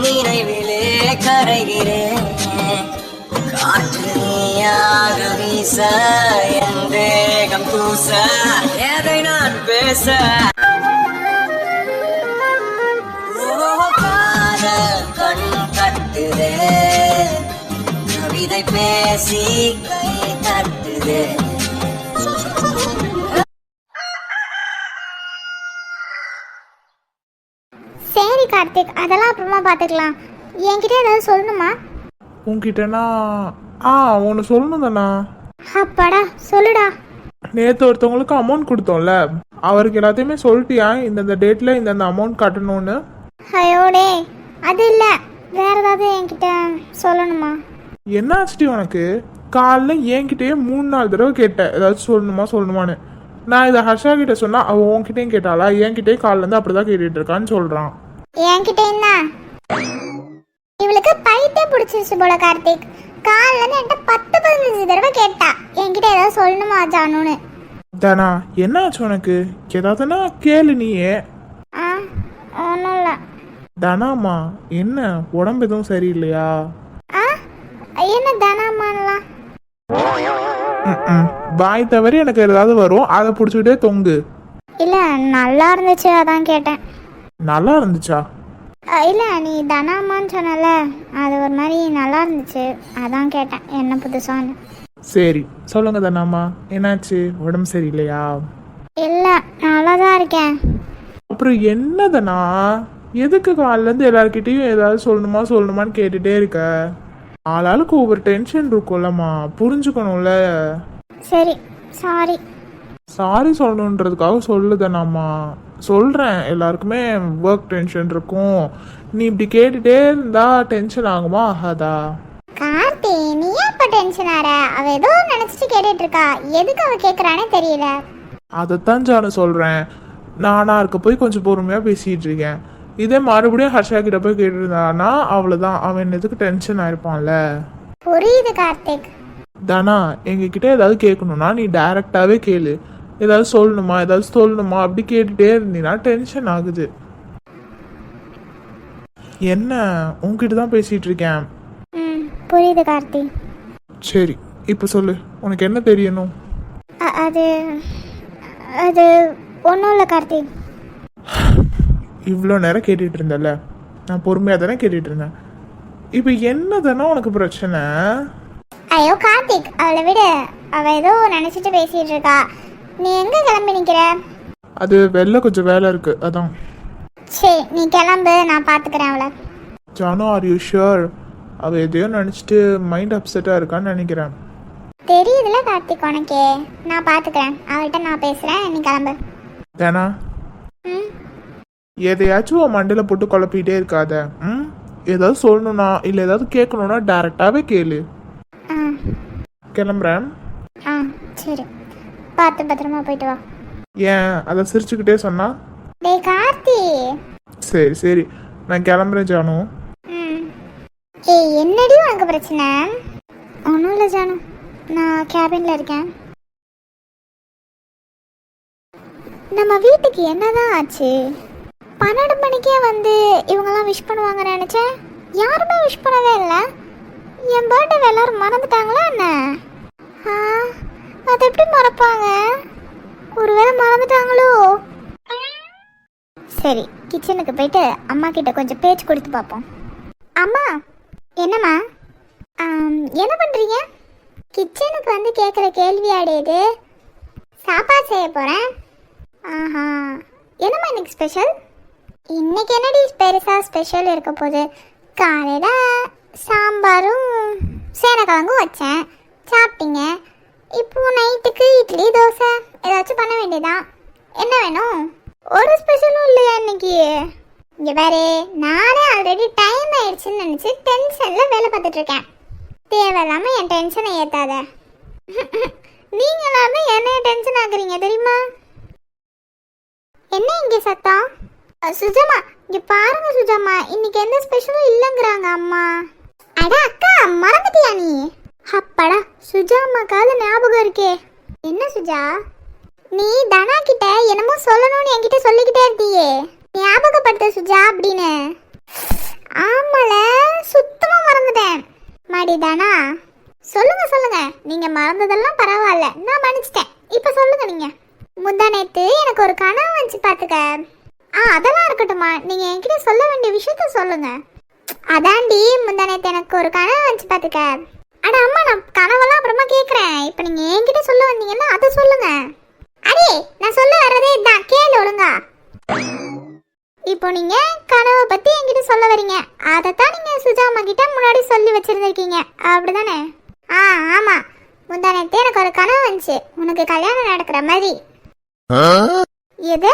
நினைவிலே கரைகிறேன். காற்று நீயாக வீச என் வேகம் பூச எதை நான் பேச கண் கட்டுதே கவிதை பேசி கை தட்டுதே. சரி கார்த்திக், அதெல்லாம் அப்புறமா பார்த்துக்கலாம். என்கிட்ட ஏதாவது சொல்லணுமா? உன்கிட்டனா ஒன்று சொல்லணும் தானா? அப்பாடா, சொல்லுடா. நேற்று ஒருத்தவங்களுக்கு அமௌண்ட் கொடுத்தோம்ல, அவருக்கு எல்லாத்தையுமே சொல்லிட்டியா இந்தந்த டேட்டில் இந்தந்த அமௌண்ட் கட்டணும்னு? ஐயோடே, அது இல்லை, வேற ஏதாவது என்கிட்ட சொல்லணுமா? என்ன ஆச்சுடி உனக்கு? காலைல என்கிட்டயே 3-4 தடவை கேட்டேன் ஏதாச்சும் சொல்லணுமான்னு. நான் இதை ஹர்ஷா கிட்ட சொன்னா அவள் உன்கிட்டயும் கேட்டாளா? என்கிட்டயே காலிலேருந்து அப்படிதான் கேட்டுட்டு இருக்கான்னு சொல்றான். என்கிட்ட என்ன? இவளுக்கு பைத்தியம் பிடிச்சிருச்சு போல கார்த்திக். காலில இருந்து என்கிட்ட 10-15 தடவை கேட்டா என்கிட்ட ஏதாவது சொல்லணுமா ஜானுன்னு. தானா, என்ன ஆச்சு உனக்கு? ஏதாவதுன்னா கேளு நீயே. ஒன்றும் இல்லை. தானாமா, என்ன உடம்பு எதுவும் சரியில்லையா? என்ன தானாமான்லாம்? வாய் தவறி எனக்கு ஏதாவது வரும், அதை பிடிச்சிக்கிட்டே தொங்கு. இல்லை, நல்லா இருந்துச்சு, அதான் கேட்டேன். நல்லா இருந்துச்சா? இல்லை, நீ தனாமான்னு சொன்னல, அது ஒரு மாதிரி நல்லா இருந்துச்சு, அதான் கேட்டேன் என்ன புதுசான்னு. சரி சொல்லுங்க தானாமா, என்னாச்சு? உடம்பு சரியில்லையா? இல்லை, நல்லா தான் இருக்கேன். அப்புறம் என்னதுண்ணா, எதுக்கு காலிலேருந்து எல்லார்கிட்டையும் ஏதாவது சொல்லணுமான்னு கேட்டுட்டே இருக்க? ஆளாளுக்கு ஒவ்வொரு டென்ஷன் இருக்கும்லம்மா, புரிஞ்சுக்கணும்ல. சரி, சாரி. சாரி சொல்லணுன்றதுக்காக சொல்லுதானாம்மா. சொல்கிறேன், எல்லாருக்குமே ஒர்க் டென்ஷன் இருக்கும். நீ இப்படி கேட்டுட்டே இருந்தா டென்ஷன் ஆகுமா ஆகாதா? கார்த்தி, நீ ஏன் இப்போ டென்ஷன் ஆற? அவ ஏதோ நினச்சிட்டு கேட்டுட்டு இருக்கா, எதுக்கு அவ கேட்குறானே தெரியல. அதைத்தான் ஜானு சொல்கிறேன். நானா இருக்க போய் கொஞ்சம் பொறுமையாக பேசிகிட்டு இருக்கேன். இதே மறுபடியும் ஹர்ஷா கிட்ட போய் கேட்டுருந்தானா அவ்வளோதான், அவன் எதுக்கு டென்ஷன் ஆயிருப்பான்ல. புரியுது கார்த்திக். தானா, எங்ககிட்ட ஏதாவது கேட்கணும்னா நீ டைரக்டாகவே கேளு. ஏதாவது சொல்லணுமா அப்படி கேட்டுட்டே இருந்தீங்கன்னா டென்ஷன் ஆகுது. என்ன, உங்ககிட்ட தான் பேசிகிட்டு இருக்கேன். புரியுது கார்த்தி. சரி, இப்போ சொல்லு, உனக்கு என்ன தெரியணும்? அது அது ஒன்றும் இல்லை கார்த்தி. இவ்வளோ நேரம் கேட்டுட்டு இருந்தல, நான் பொறுமையாக தானே கேட்டுட்டு இருந்தேன். இப்போ என்ன தானே உனக்கு பிரச்சனை? ஐயோ கார்த்திக், அவளை விடு. அவள் ஏதோ நினச்சிட்டு பேசிகிட்டு இருக்கா. நீ எங்கே கிளம்பி நிற்கிற? அது வெளில கொஞ்சம் வேலை இருக்கு, அதான். சரி, நீ கிளம்பு, நான் பார்த்துக்கிறேன் அவளை. Janu, are you sure? அவள் எதையோ நினச்சிட்டு மைண்ட் அப்செட்டாக இருக்கான்னு நினைக்கிறேன். தெரியுதுல கார்த்திக் உனக்கே, நான் பார்த்துக்கிறேன். அவள்கிட்ட நான் பேசுகிறேன், நீ கிளம்பு. தானா, எதையாச்சும் உன் மண்டையில் போட்டு குழப்பிக்கிட்டே இருக்காத. ஏதாவது சொல்லணும்னா இல்லை ஏதாவது கேட்கணும்னா டைரெக்டாகவே கேளு. கிளம்புறேன். சரி, பார்த்து பத்திரமா போயிட்டு வா. ஏன் அதை சிரிச்சுக்கிட்டே சொன்னா? டேய் கார்த்தி. சரி சரி, நான் கிளம்புறேன் ஜானு. ஏய், என்னடி உனக்கு பிரச்சனை? ஒன்றும் இல்லை ஜானு, நான் கேபினில் இருக்கேன். நம்ம வீட்டுக்கு என்னதான் ஆச்சு? 12 மணிக்கே வந்து இவங்கெல்லாம் விஷ் பண்ணுவாங்கன்னு நினச்சேன், யாருமே விஷ் பண்ணவே இல்லை. என் பர்த்டே எல்லாரும் மறந்துட்டாங்களா என்ன? அது எப்படி மறப்பாங்க? ஒருவேளை மறந்துட்டாங்களோ? சரி, கிச்சனுக்கு போயிட்டு அம்மா கிட்ட கொஞ்சம் பேச்சு கொடுத்து பார்ப்போம். அம்மா. என்னம்மா? என்ன பண்ணுறீங்க? கிச்சனுக்கு வந்து கேட்குற கேள்வி ஆடையது. சாப்பாடு செய்ய போகிறேன். என்னம்மா இன்னைக்கு ஸ்பெஷல்? இன்னைக்கு என்னடி பெருசாக ஸ்பெஷல் இருக்க போகுது? காலையில் சாம்பாரும் சேனக்கிழங்கும் வச்சேன், சாப்பிட்டீங்க. இப்போ நைட்டுக்கு இட்லி தோசை ஏதாச்சும் பண்ண வேண்டியதான். என்ன வேணும்? ஒரு ஸ்பெஷலும் இல்லையா இன்னைக்கு? இங்கே வேறு, நானே ஆல்ரெடி டைம் ஆயிடுச்சுன்னு நினச்சி டென்ஷனில் வேலை பார்த்துட்ருக்கேன். தேவையில்லாமல் என் டென்ஷனை ஏற்றாத. நீங்கள் எல்லாமே என்னைய டென்ஷன் ஆகுறீங்க தெரியுமா? என்ன இங்கே சத்தம்? சுஜாமா, இங்கே பாருங்க சுஜாமா, இன்னைக்கு எந்த ஸ்பெஷலும் இல்லைங்கிறாங்க அம்மா. அட அக்கா, மறந்துட்டியா நீ? அப்பாடா, சுஜாமாக்காவது ஞாபகம் இருக்கே. என்ன சுஜா, நீ தனா கிட்ட என்னமோ சொல்லணும்னு என்கிட்ட சொல்லிக்கிட்டே இருந்தியே, ஞாபகப்படுத்த சுஜா அப்படின்னு. அம்மாடி தானா? சொல்லுங்க சொல்லுங்க, நீங்க மறந்ததெல்லாம் பரவாயில்ல, நான் மன்னிச்சிட்டேன். இப்ப சொல்லுங்க. நீங்க முந்தா நேத்து எனக்கு ஒரு கனவு வந்துச்சு பாத்துக்க. அதெல்லாம் இருக்கட்டும்மா, நீங்க என்கிட்ட சொல்ல வேண்டிய விஷயத்த சொல்லுங்க. அதாண்டி, முந்தா நேத்து எனக்கு ஒரு கனவு வந்துச்சு பாத்துக்க. அட அம்மா, நான் கனவெல்லாம் அப்புறமா கேக்குறேன். இப்ப நீங்க என்கிட்ட சொல்ல வந்தீங்கன்னா அதை சொல்லுங்க. அடே, நான் சொல்ல வர்றதே இதான், கேளு ஒழுங்கா. இப்போ நீங்க கனவை பத்தி என்கிட்ட சொல்ல வரீங்க. அதைத்தான் நீங்க சுஜாமா கிட்ட முன்னாடி சொல்லி வச்சிருந்திருக்கீங்க, அப்படிதானே? ஆமா, முந்தா நேத்து எனக்கு ஒரு கனவு வந்துச்சு, உனக்கு கல்யாணம் நடக்கிற மாதிரி. எது?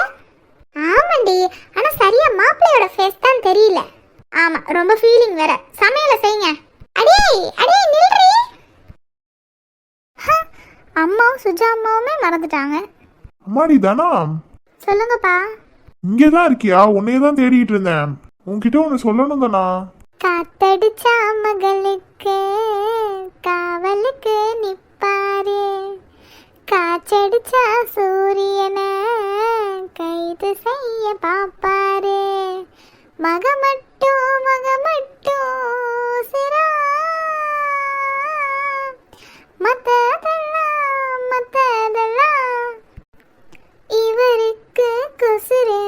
ஆமாண்டி, ஆனா சரியா மாப்பிள்ளையோட ஃபேஸ் தான் தெரியல. ஆமா, ரொம்ப ஃபீலிங் வேற. சமையல செய்யுங்க. அடே அடே நில்றி. அம்மாவும் சுஜாமாவுமே மறந்துட்டாங்க. அம்மாடி தானா? சொல்லுங்கப்பா. இங்கதான் இருக்கியா? உன்னையே தான் தேடிட்டு இருந்தேன். உன்கிட்ட ஒண்ணு சொல்லணும் தானா? காத்தடிச்சா மகளுக்கு காவலுக்கு நிப்பாரு, காச்சடிச்சா சூரியனை கைது செய்ய பாப்பாரு, மகமட்டும் சிரா மத்ததெல்லாம் இவருக்கு குசுரு.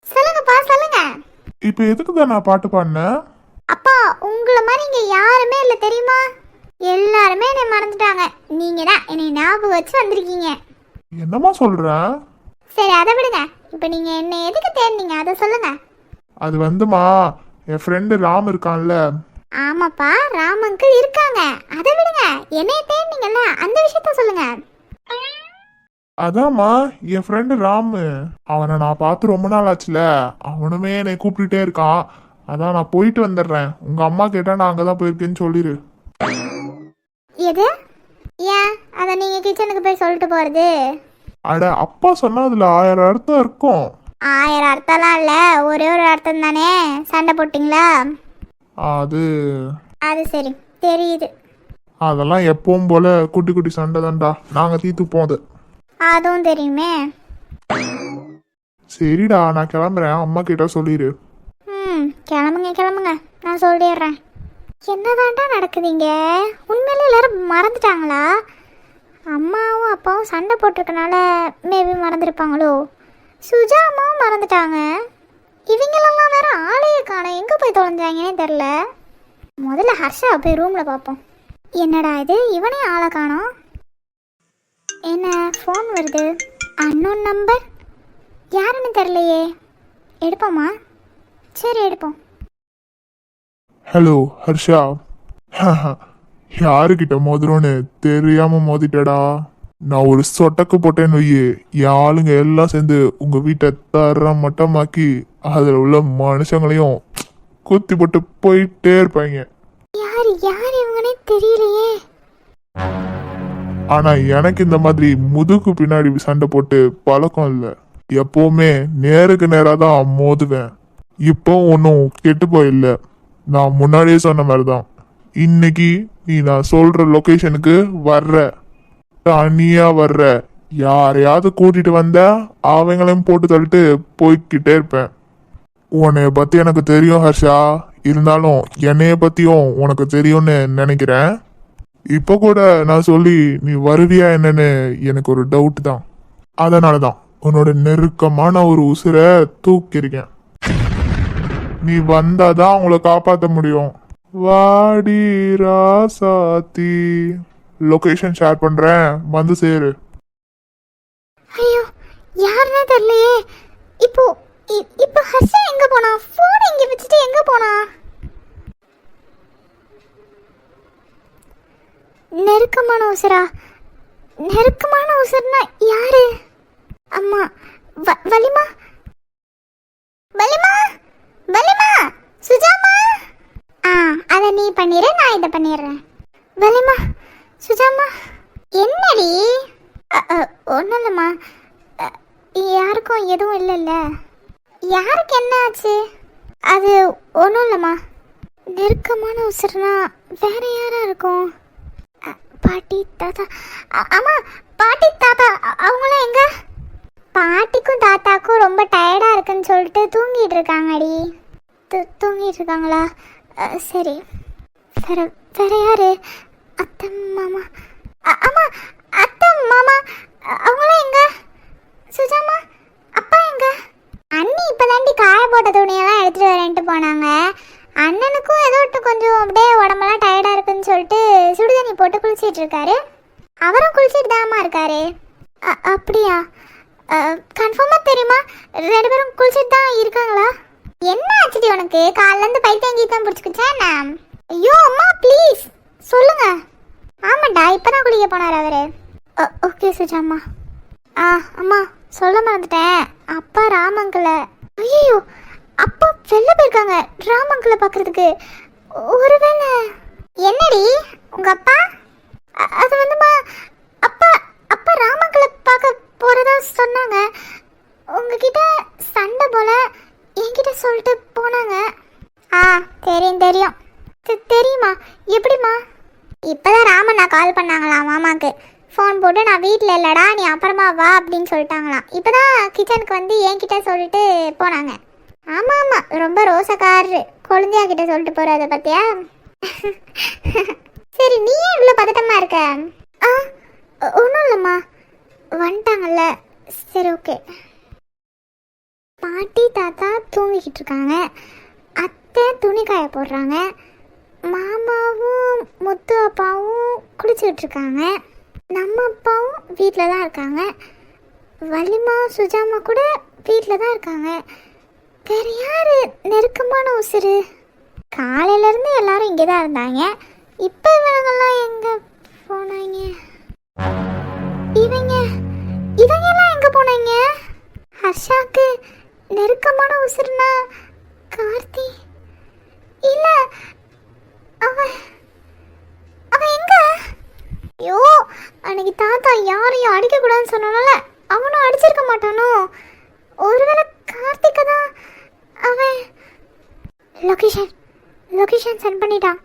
சொல்லுங்கப்பா சொல்லுங்க. இப்ப எதுக்கு தான் நான் பாட்டு பாடினேன்? அப்பா, உங்களை மாதிரி இங்க யாருமே இல்லை தெரியுமா? எல்லாருமே என்னை மறந்துட்டாங்க. நீங்க தான் என்னை ஞாபகம் வச்சு வந்திருக்கீங்க. என்னமா சொல்ற? சரி, அதை விடுங்க. இப்ப நீங்க என்ன எதுக்கு தேடினீங்க அதை சொல்லுங்க. அது வந்துமா, என் ஃப்ரெண்டு ராம் இருக்கான்ல. ஆமாப்பா, ராம் அங்கிள் இருக்காங்க. அதை விடுங்க, என்னைய தேடினீங்கல்ல அந்த விஷயத்த சொல்லுங்க. அதாம்மா, என் ஃப்ரெண்டு ராமு, அவனை நான் பார்த்து ரொம்ப நாள் ஆச்சுல. அவனுமே என்னை கூப்பிட்டுட்டே இருக்கான். அதான் நான் போயிட்டு வந்துடுறேன். உங்க அம்மா கேட்டா நான் அங்கதான் போயிருக்கேன்னு சொல்லிடு. எது? ஏன் அதை நீங்க கிச்சனுக்கு போய் சொல்லிட்டு போறது? அட, அப்பா சொன்னா அதுல 1000 அர்த்தம் இருக்கும். 1000 அர்த்தம்லாம் இல்ல, ஒரே ஒரு அர்த்தம் தானே. சண்டை போட்டீங்களா? அது சரி, தெரியுது. அதெல்லாம் எப்பவும் போல குட்டி குட்டி சண்டை தான்டா, நாங்க தீர்த்துப்போம் அது. அதுவும் தெரியுமே. சரிடா, நான் கிளம்புறேன். அம்மா கிட்ட சொல்லிடு. கிளம்புங்க, நான் சொல்லிடுறேன். என்னதான்டா நடக்குதுங்க? உண்மையில எல்லாரும் மறந்துட்டாங்களா? அம்மாவும் அப்பாவும் சண்டை போட்டிருக்கனால மேபி மறந்துருப்பாங்களோ? சுஜா அம்மாவும் மறந்துட்டாங்க. இவங்களெல்லாம் வேற ஆளையே காணோம், எங்கே போய் தொலைஞ்சாங்கன்னே தெரில. முதல்ல ஹர்ஷா போய் ரூமில் பார்ப்போம். என்னடா இது, இவனே ஆளை காணோம். என்ன ஃபோன் வருது? அன்னோன் நம்பர், யாருன்னு தெரிலையே. எடுப்போமா? சரி, எடுப்போம். ஹலோ ஹர்ஷா. யாருக்கிட்ட மோதுறோன்னு தெரியாம மோதிட்டடா. நான் ஒரு சொட்டக்கு போட்டேன்னு வையே, என் ஆளுங்க எல்லாம் சேர்ந்து உங்க வீட்டை தர மட்டமாக்கி அதில் உள்ள மனுஷங்களையும் குத்தி போட்டு போயிட்டே இருப்பாங்க. யார் இவங்கனே தெரியலையே. ஆனா எனக்கு இந்த மாதிரி முதுகு பின்னாடி சண்டை போட்டு பழக்கம் இல்லை. எப்பவுமே நேருக்கு நேராக தான் மோதுவேன். இப்போ ஒன்றும் கெட்டு போயில்ல. நான் முன்னாடியே சொன்ன மாதிரி தான். இன்னைக்கு நீ நான் சொல்ற லொக்கேஷனுக்கு வர்ற, தனியா வர்ற. யாரையாவது கூட்டிட்டு வந்தா அவங்களையும் போட்டு தள்ளிட்டு போய்கிட்டே இருப்பேன். உன்னைய பத்தி எனக்கு தெரியும் ஹர்ஷா. இருந்தாலும் என்னைய பத்தியும் உனக்கு தெரியும்னு நினைக்கிறேன். இப்போ கூட நான் சொல்லி நீ வருவியா என்னன்னு எனக்கு ஒரு டவுட் தான். அதனாலதான் உன்னோட நெருக்கமான ஒரு உசுரை தூக்கியிருக்கேன். நீ வந்தாதான் அவங்கள காப்பாற்ற முடியும். வாடி ராசாத்தி. லொகேஷன் ஷேர் பண்றேன், வந்து சேரு. ஐயோ, யாருன்னே தெரியலையே. இப்போ ஹர்ஷா எங்க போனா? போன் எங்க வச்சுட்டு எங்க போனா? நெருக்கமான உசுரா? நெருக்கமான உசுர்னா யாரு? அம்மா, வலிமா வலிமா வலிமா சுஜாமா. அதை நீ பண்ணிடு, நான் இதை பண்ணிடுறேன். வலிமா சுஜாமா. என்னடி? ஒன்றும் இல்லைம்மா, யாருக்கும் எதுவும் இல்லைல்ல. யாருக்கு என்ன ஆச்சு? அது ஒன்றும் இல்லைம்மா. நெருக்கமான உசுர்னா வேற யாரா இருக்கும்? பாட்டி தாத்தா. ஆமா, பாட்டி தாத்தா. அவங்களாம் எங்க? பாட்டிக்கும் தாத்தாக்கும் ரொம்ப டயர்டா இருக்குன்னு சொல்லிட்டு தூங்கிட்டு இருக்காங்கடி. தூங்கிட்டு இருக்காங்களா? சரி. வேற வேற யாரு? அத்தை மாமா. அம்மா, அத்தை மாமா அவங்களாம் எங்க? சுஜாமா அப்பா எங்க? அண்ணி இப்போதாண்டி காய போட்ட துணியெல்லாம் எடுத்துகிட்டு வரேன்ட்டு போனாங்க. அண்ணனுக்கும் ஏதோ கொஞ்சம் அப்படியே உடம்பெல்லாம் டயர்டாக இருக்குன்னு சொல்லிட்டு சுடுதண்ணி போட்டு குளிச்சிட்டு இருக்காரு. அவரும் குளிச்சிட்டு தாமா இருக்காரு. அப்படியா? கன்ஃபார்மாக தெரியுமா? 2 பேரும் குளிச்சிட்டு தான் இருக்காங்களா? என்ன ஆச்சுடி உனக்கு? காலிலேருந்து பைத்தியம் கீத்தம் பிடிச்சிக்கிச்சா என்ன? ஐயோ அம்மா ப்ளீஸ் சொல்லுங்க. ஆமாண்டா இப்போதான் குளிக்க போனார் அவரு. ஓகே சுஜாம்மா. அம்மா சொல்ல மறந்துட்டேன். அப்பா ராமங்களை. ஐயோ அப்பா வெளில போயிருக்காங்க ராமங்களை பார்க்கறதுக்கு. ஒருவேளை என்னடி உங்க அப்பா? அது வந்துமா அப்பா அப்பா ராமங்களை பார்க்க போறதா சொன்னாங்க. உங்ககிட்ட சண்டை போல என்கிட்ட சொல்லிட்டு போனாங்க. தெரியும் தெரியும். தெரியுமா? எப்படிம்மா? இப்போதான் ராமண்ணா கால் பண்ணாங்களாம் மாமாக்கு. ஃபோன் போட்டு நான் வீட்டில் இல்லைடா நீ அப்புறமா வா அப்படின்னு சொல்லிட்டாங்களாம். இப்போ தான் கிச்சனுக்கு வந்து என்கிட்ட சொல்லிட்டு போனாங்க. ஆமாம் ஆமாம் ரொம்ப ரோசக்காரரு. கொழுந்தியா கிட்ட சொல்லிட்டு போகிறத பார்த்தியா? சரி நீ ஏன் இவ்வளோ பதட்டமா இருக்க? ஒன்றும் இல்லைம்மா வந்துட்டாங்கல்ல. சரி ஓகே. பாட்டி தாத்தா தூங்கிக்கிட்டு இருக்காங்க. அத்தை துணி காய போடுறாங்க. மாமாவும் முத்து அப்பாவும் குளிச்சுக்கிட்டு இருக்காங்க. நம்ம அப்பாவும் வீட்டில் தான் இருக்காங்க. வள்ளிமா சுஜாமா கூட வீட்டில் தான் இருக்காங்க. வேறு யார் நெருக்கமான உசுறு? காலையிலேருந்து எல்லாரும் இங்கே தான் இருந்தாங்க. இப்போ இவங்கெல்லாம் எங்கே போனாங்க? இவங்கெல்லாம் எங்கே போனாங்க? ஹர்ஷாக்கு நெருக்கமான உசுறுனா கார்த்தி இல்லை. அவன் எங்க? ஐயோ அன்னைக்கு தாத்தா யாரையும் அடிக்கக்கூடாதுன்னு சொன்னால அவனும் அடிச்சிருக்க மாட்டானோ? ஒருவேளை கார்த்திகை தான். அவன் லொக்கேஷன் சென்ட் பண்ணிட்டான்.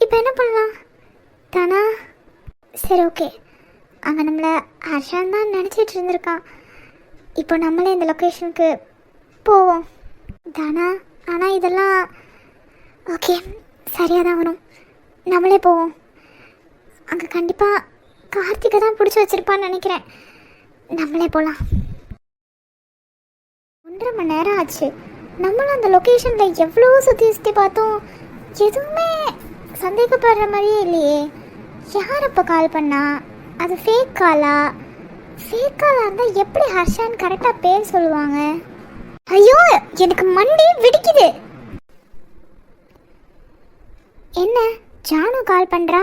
இப்போ என்ன பண்ணலாம் தானா? சரி ஓகே. அவன் நம்மளை ஹர்ஷான் தான் நினச்சிட்டு இருந்திருக்கான். இப்போ நம்மளே இந்த லொக்கேஷனுக்கு போவோம் தானா. ஆனால் இதெல்லாம் ஓகே சரியாக தான் வரும். நம்மளே போவோம். அங்கே கண்டிப்பாக கார்த்திகை தான் பிடிச்சி வச்சிருப்பான்னு நினைக்கிறேன். நம்மளே போகலாம். 1.5 மணி நேரம் ஆச்சு. நம்மளும் அந்த லொக்கேஷனில் எவ்வளோ சுற்றி பார்த்தோம். எதுவுமே சந்தேகப்படுற மாதிரியே இல்லையே. யார் அப்போ கால் பண்ணா? அது ஃபேக் காலா? ஃபேக் காலாக இருந்தால் எப்படி ஹர்ஷான்னு கரெக்டாக பேர் சொல்லுவாங்க? ஐயோ எனக்கு மண்டி வெடிக்குது. என்ன ஜானு கால் பண்ணுறா?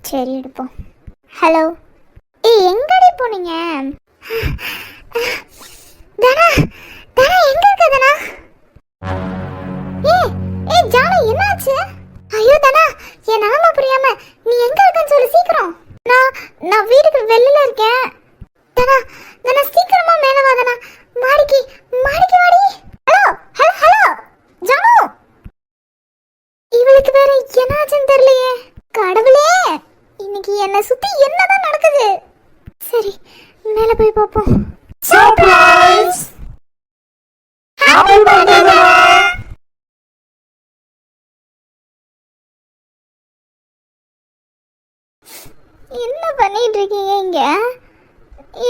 சரி எடுப்போம். ஹலோ எங்கடி போனீங்க? தானா தானா எங்க இருக்க தானா? ஜானு என்னாச்சு? ஐயோ தானா என் நிலமை புரியாம நீ எங்க இருக்கன்னு சொல்லு சீக்கிரம். நான் வீட்டுக்கு வெளியில இருக்கேன். தானா தானா சீக்கிரமா மேல வா தானா. மாடிக்கு வாடி. Hello hello hello Janu. இவளுக்கு வேற என்னாச்சுன்னு தெரியலையே. கடவுளே இன்னைக்கு என்ன சுத்தி என்னதான் நடக்குது? சரி மேல போய் பாப்போம். சர்ப்ரைஸ்! Happy birthday! என்ன பண்ணிட்டு இருக்கீங்க இங்க?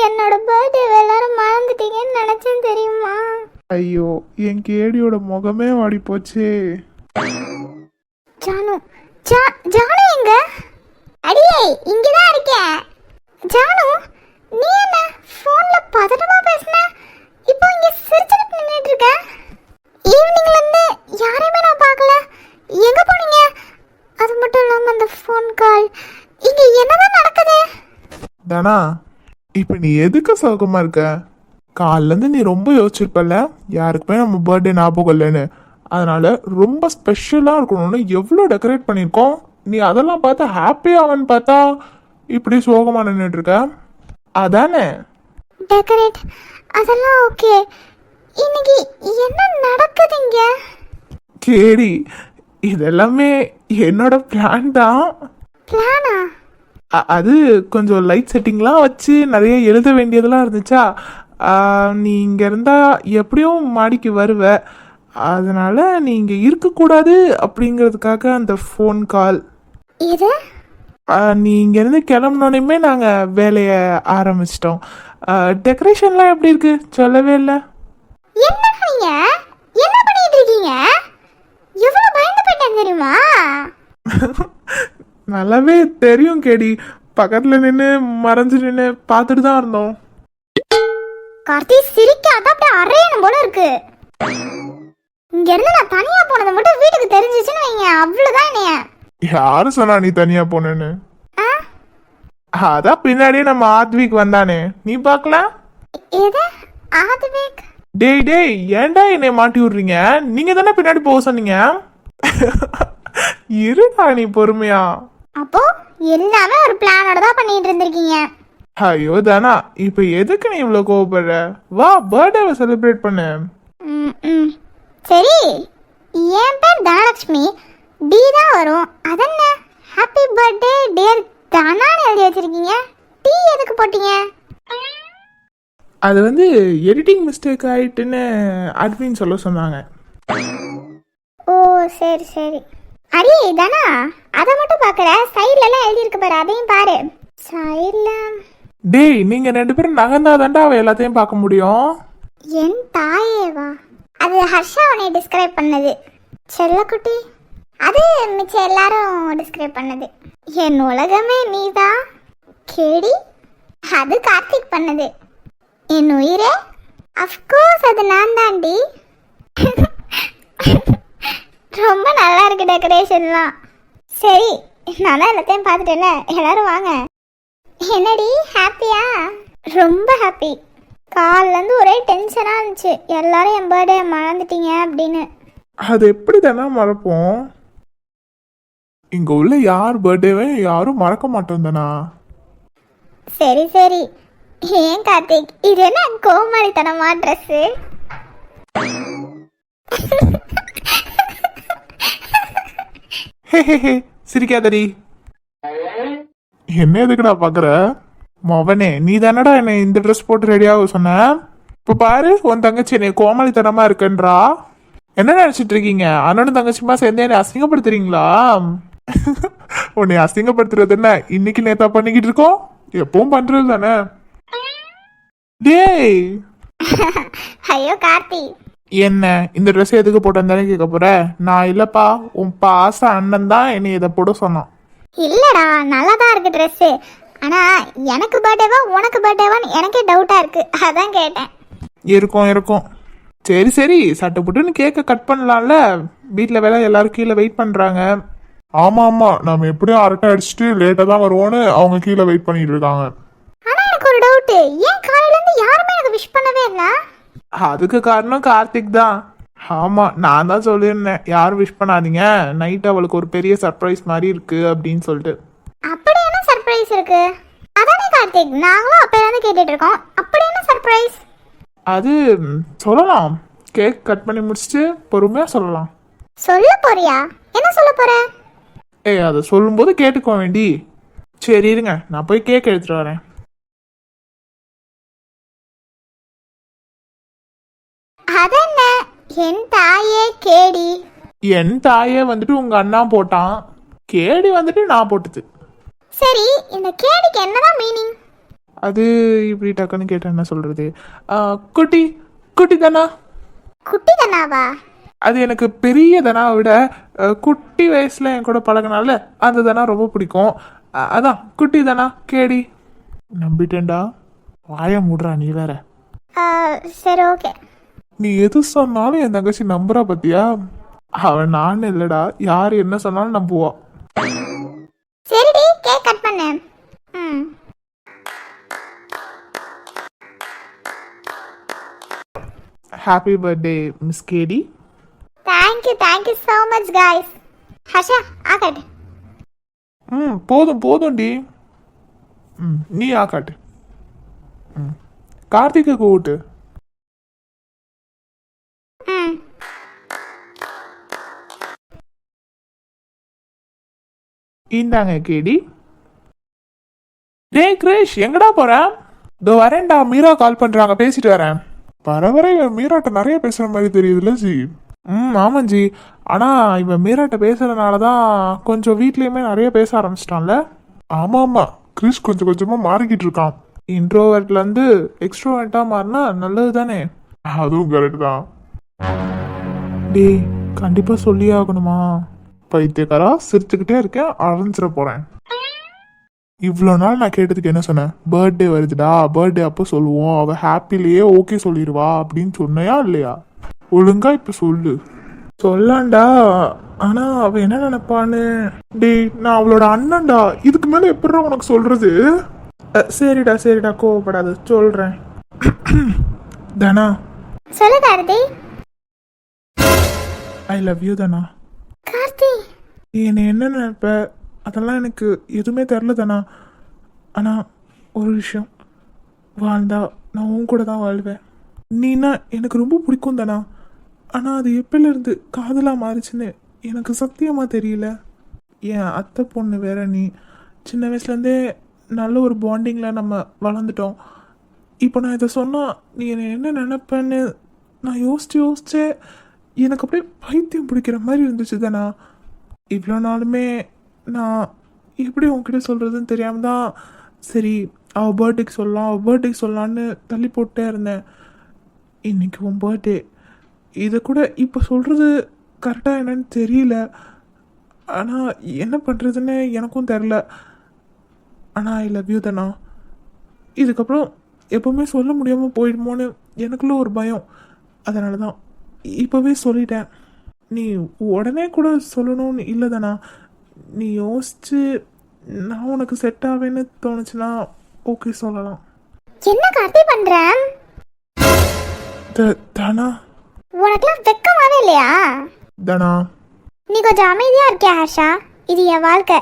என்னோட பர்த்டே எல்லாரும் மறந்துட்டீங்கன்னு நினைச்சேன் தெரியுமா? ஐயோ என் கேடியோட முகமே வாடி போச்சே. ஜானு ஜானு எங்க? அடியே இங்கதான் இருக்கேன். ஜானு நீ என்ன போன்ல பதட்டமா பேசுன? இப்போ இங்க சிரிச்சுட்டு நின்னுட்டு இருக்க. ஈவினிங்ல இருந்து யாரையுமே நான் பார்க்கல. எங்க போனீங்க? அது மட்டும் இல்லாம அந்த ஃபோன் கால். இங்க என்னதான் நடக்குது? தானா இப்போ நீ எதுக்கு சோகமா இருக்க? காலிலேருந்து நீ ரொம்ப யோசிச்சிருப்பல யாருக்குமே நம்ம பர்த்டே ஞாபகம் இல்லைன்னு. அதனால ரொம்ப ஸ்பெஷலாக இருக்கணும்னு எவ்வளோ டெக்கரேட் பண்ணியிருக்கோம். நீ அதெல்லாம் பார்த்தா ஹாப்பி ஆவன்னு பார்த்தா இப்படி சோகமாக நின்றுட்டு இருக்க அதானே? டெக்கரேட் அதெல்லாம் ஓகே. இன்னைக்கு என்ன நடக்குது இங்க? கேடி இதெல்லாமே என்னோட பிளான் தான். பிளானா? அது கொஞ்சம் லைட் செட்டிங்லாம் வச்சு நிறைய எழுத வேண்டியதெல்லாம் இருந்துச்சா. நீ இங்கே இருந்தால் எப்படியும் மாடிக்கு வருவ. அதனால நீ இங்கே இருக்கக்கூடாது அப்படிங்கிறதுக்காக அந்த ஃபோன் கால். இது நீ இங்கேருந்து கிளம்புனோடனே நாங்கள் வேலையை ஆரம்பிச்சிட்டோம். டெக்கரேஷன்லாம் எப்படி இருக்கு சொல்லவே இல்லை. என்ன நீங்க என்ன பண்ணிட்டு இருக்கீங்க? எவ்வளவு பயந்து போயிட்டேன் தெரியுமா? நல்லாவே தெரியும் கேடி, பக்கத்தில் நின்று மறைஞ்சு நின்று பார்த்துட்டு தான் இருந்தோம். கார்த்தி சிரிக்காத அப்படியே அரையணும் போல இருக்கு. இங்க இருந்து நான் தனியா போனது மட்டும் வீட்டுக்கு தெரிஞ்சிச்சுன்னு வைங்க, அவ்வளவுதான் என்னைய. யாரு சொன்னா நீ தனியா போனேன்னு? ஆ? அதான் பின்னாடியே நம்ம ஆத்விக் வந்தானே, நீ பார்க்கல? எது ஆதிவேக்? டேய் டேய், ஏன்டா என்னை மாட்டி விடுறீங்க? நீங்க தானே பின்னாடி போக சொன்னீங்க. இருடா நீ பொறுமையா. அப்போ எல்லாமே ஒரு பிளானோட தான் பண்ணிட்டு இருந்திருக்கீங்க. ஐயோ தானா, இப்ப எதுக்கு நீ இவ்வளவு கோவப்படுற? வா பர்த்டேவை செலிப்ரேட் பண்ணு. ம். சரி, என் பேர் தனலட்சுமி, டி தான் வரும். அதென்ன ஹாப்பி பர்த்டே டியர் தனான்னு எழுதி வச்சிருக்கீங்க, டி எதுக்கு போட்டீங்க? அது வந்து எடிட்டிங் மிஸ்டேக் ஆயிட்டுன்னு அட்மின் சொல்ல சொன்னாங்க. ஓ சரி சரி. அடி தனா, அதை மட்டும் பார்க்கற, சைட்ல எல்லாம் எழுதி இருக்கு பாரு, அதையும் பாரு. சைட்ல டேய், நீங்க 2 பேரும் நகர்ந்தாதான்டா அவ எல்லாத்தையும் பார்க்க முடியும். என் தாயேவா? அது ஹர்ஷா உன்னை டிஸ்கிரைப் பண்ணது. செல்லக்குட்டி அது மிச்சம் எல்லாரும் டிஸ்கிரைப் பண்ணது. என் உலகமே நீதான். கேடி அது கார்த்திக் பண்ணது. என் உயிரே அஃப்கோர்ஸ் அது நான் தாண்டி. ரொம்ப நல்லா இருக்கு டெக்கரேஷன்லாம். சரி, நான் தான் எல்லாத்தையும் பார்த்துட்டேன்ல, எல்லாரும் வாங்க. என்னடி ஹாப்பியா? ரொம்ப ஹாப்பி. காலிலேருந்து ஒரே டென்ஷனாக இருந்துச்சு, எல்லாரும் என் பர்த்டே மறந்துட்டீங்க அப்படின்னு. அது எப்படி தானே மறப்போம்? இங்க உள்ள யார் பர்த்டேவே யாரும் மறக்க மாட்டோம் தானா. சரி சரி. ஏன் கார்த்திக், இது என்ன கோமாளித்தனமா ட்ரெஸ்ஸு? ஹே சிரிக்காதடி. என்ன எதுக்குடா பாக்குற? மவனே, நீ தானடா என்னை இந்த ட்ரெஸ் போட்டு ரெடியாக சொன்ன. இப்போ பாரு, உன் தங்கச்சி என்னை கோமாளித்தனமா இருக்குன்றா. என்ன நினைச்சிட்டு இருக்கீங்க? அண்ணனும் தங்கச்சிமா சேர்ந்து என்னை அசிங்கப்படுத்துறீங்களா? உன்னை அசிங்கப்படுத்துறது என்ன இன்னைக்கு நேத்தா பண்ணிக்கிட்டு இருக்கோம்? எப்பவும் பண்றது தானே. டேய் ஐயோ கார்த்தி, என்ன இந்த ட்ரெஸ் எதுக்கு போட்டேன்னு கேட்க போற? நான் இல்லப்பா, உன் பாச அண்ணன் தான் என்னை இதை போட சொன்னான். இல்லடா நல்லா தான் இருக்கு ட்ரெஸ்ஸு. ஆனால் எனக்கு பர்த்டேவா உனக்கு பர்த்டேவான்னு எனக்கே டவுட்டாக இருக்கு, அதான் கேட்டேன். இருக்கும். சரி சரி, சட்டை போட்டுன்னு கேக்கை கட் பண்ணலாம்ல. வீட்டில் வேலை எல்லாரும் கீழே வெயிட் பண்ணுறாங்க. ஆமா நம்ம எப்படியும் அரட்டை அடிச்சுட்டு லேட்டா தான் வருவோன்னு அவங்க கீழே வெயிட் பண்ணிட்டு இருக்காங்க. ஆனால் எனக்கு ஒரு டவுட்டு, ஏன் காலையிலேருந்து யாருமே எனக்கு விஷ் பண்ணவே இல்லை? அதுக்கு காரணம் கார்த்திக் தான். ஆமாம், நான் தான் சொல்லியிருந்தேன் யாரும் விஷ் பண்ணாதீங்க, நைட் அவளுக்கு ஒரு பெரிய சர்ப்ரைஸ் மாதிரி இருக்கு அப்படின்னு சொல்லிட்டு. அப்படி என்ன சர்ப்ரைஸ் இருக்கு? அதானே கார்த்திக், நாங்களும் அப்போலேருந்து கேட்டுட்டு இருக்கோம். அப்படி என்ன சர்ப்ரைஸ்? அது சொல்லலாம், கேக் கட் பண்ணி முடிச்சுட்டு பொறுமையாக சொல்லலாம். சொல்ல போறியா? என்ன சொல்ல போற? ஏய், அதை சொல்லும்போது கேட்டுக்கோ வேண்டி. சரி இருங்க, நான் போய் கேக் எடுத்துட்டு வரேன். அதென்ன என் தாயே கேடி? என் தாயே வந்துட்டு உங்க அண்ணா போட்டான், கேடி வந்துட்டு நான் போட்டது. சரி, இந்த கேடிக்கு என்னதான் மீனிங்? அது இப்படி டக்குன்னு கேட்டா என்ன சொல்றது? குட்டி குட்டி தானா. குட்டி தானாவா? அது எனக்கு பெரிய தானா விட குட்டி வயசுல என் கூட பழகினால அந்த தானா ரொம்ப பிடிக்கும். அதான் குட்டி தானா கேடி. நம்பிட்டேன்டா, வாய மூடுறா நீ வேற. சரி ஓகே. நீ எது சொன்னாலும் என் தங்கச்சி நம்புறா பத்தியா? அவன் நான் இல்லடா, யார் என்ன சொன்னாலும் நம்புவா. சரிடி, கேக் கட் பண்ணு. ஹாப்பி பர்த்டே மிஸ் கேடி. Thank you so much guys. Harsha ஆகட். போதும்டி. நீ ஆக்காட்டு. கார்த்திகை கூட்டு. இந்தாங்க கேடி. டேய் கிரேஷ், எங்கடா போற? இதோ வரேன்டா, மீரா கால் பண்றாங்க, பேசிட்டு வரேன். வர வர மீராட்ட நிறைய பேசுற மாதிரி தெரியுதுல்ல ஜி. ஆமாஞ்சி. ஆனால் இவன் மீராட்ட பேசுறதுனால தான் கொஞ்சம் வீட்லேயுமே நிறைய பேச ஆரம்பிச்சிட்டான்ல. ஆமா ஆமா, கிறிஸ் கொஞ்சம் கொஞ்சமா மாறிக்கிட்டு இருக்கான். இன்ட்ரோவர்ட்லேருந்து எக்ஸ்ட்ரோவர்ட்டாக மாறினா நல்லது தானே. அதுவும் கரெக்ட் தான். டேய், கண்டிப்பாக சொல்லியே ஆகணுமா? பைத்தியக்காரா, சிரிச்சுக்கிட்டே இருக்கேன், அரைஞ்சிட போறேன். இவ்வளோ நாள் நான் கேட்டதுக்கு என்ன சொன்னேன்? பர்த்டே வருதுடா, பர்த்டே அப்போ சொல்லுவோம், அவள் ஹாப்பிலேயே ஓகே சொல்லிடுவா அப்படின்னு சொன்னையா இல்லையா? ஒழுங்கா இப்போ சொல்லு. சொல்லாண்டா, ஆனால் அவள் என்ன நினைப்பான்னு. டேய், நான் அவளோட அண்ணன்டா, இதுக்கு மேலே எப்படிடா உனக்கு சொல்றது? சரிடா சரிடா, கோவப்படாது, சொல்கிறேன். தனா, சொல்லு கார்த்தி. ஐ லவ் யூ தனா. கார்த்தி, நீ என்னை என்ன நினைப்ப அதெல்லாம் எனக்கு எதுவுமே தெரில தானா. ஆனால் ஒரு விஷயம், வாழ்ந்தா நான் உன் கூட தான் வாழ்வேன். நீனா எனக்கு ரொம்ப பிடிக்கும் தானா. ஆனால் அது எப்போலேருந்து காதலாக மாறிச்சுன்னு எனக்கு சத்தியமாக தெரியல. என் அத்தை பொண்ணு வேற நீ. சின்ன வயசுலேருந்தே நல்ல ஒரு பாண்டிங்கில் நம்ம வளர்ந்துட்டோம். இப்போ நான் இதை சொன்னால் நீ என்னை என்ன நினைப்பேன்னு நான் யோசிச்சே எனக்கு அப்படியே பைத்தியம் பிடிக்கிற மாதிரி இருந்துச்சு தானா. இவ்வளோ நாளுமே நான் எப்படி உன்கிட்ட சொல்கிறதுன்னு தெரியாமல் தான் சரி அவள் பர்த்டேக்கு சொல்லலான்னு தள்ளி போட்டே இருந்தேன். இன்னைக்கு உன் பர்த்டே, இதை கூட இப்போ சொல்கிறது கரெக்டாக என்னன்னு தெரியல. ஆனால் என்ன பண்ணுறதுன்னு எனக்கும் தெரில. ஆனால் ஐ லவ் யூ தானா. இதுக்கப்புறம் எப்போவுமே சொல்ல முடியாமல் போயிடுமோன்னு எனக்குள்ள ஒரு பயம். அதனால தான் இப்போவே சொல்லிட்டேன். நீ உடனே கூட சொல்லணும்னு இல்லை தானா. நீ யோசிச்சு நான் உனக்கு செட் ஆவேன்னு தோணுச்சுன்னா ஓகே சொல்லலாம். என்ன கார்த்தி பண்ற? தானா, உனக்குலாம் வெக்கமாவே இல்லையா? தானா, நீ கொஞ்சம் அமைதியா இருக்கியா ஹர்ஷா? இது என் வாழ்க்கை,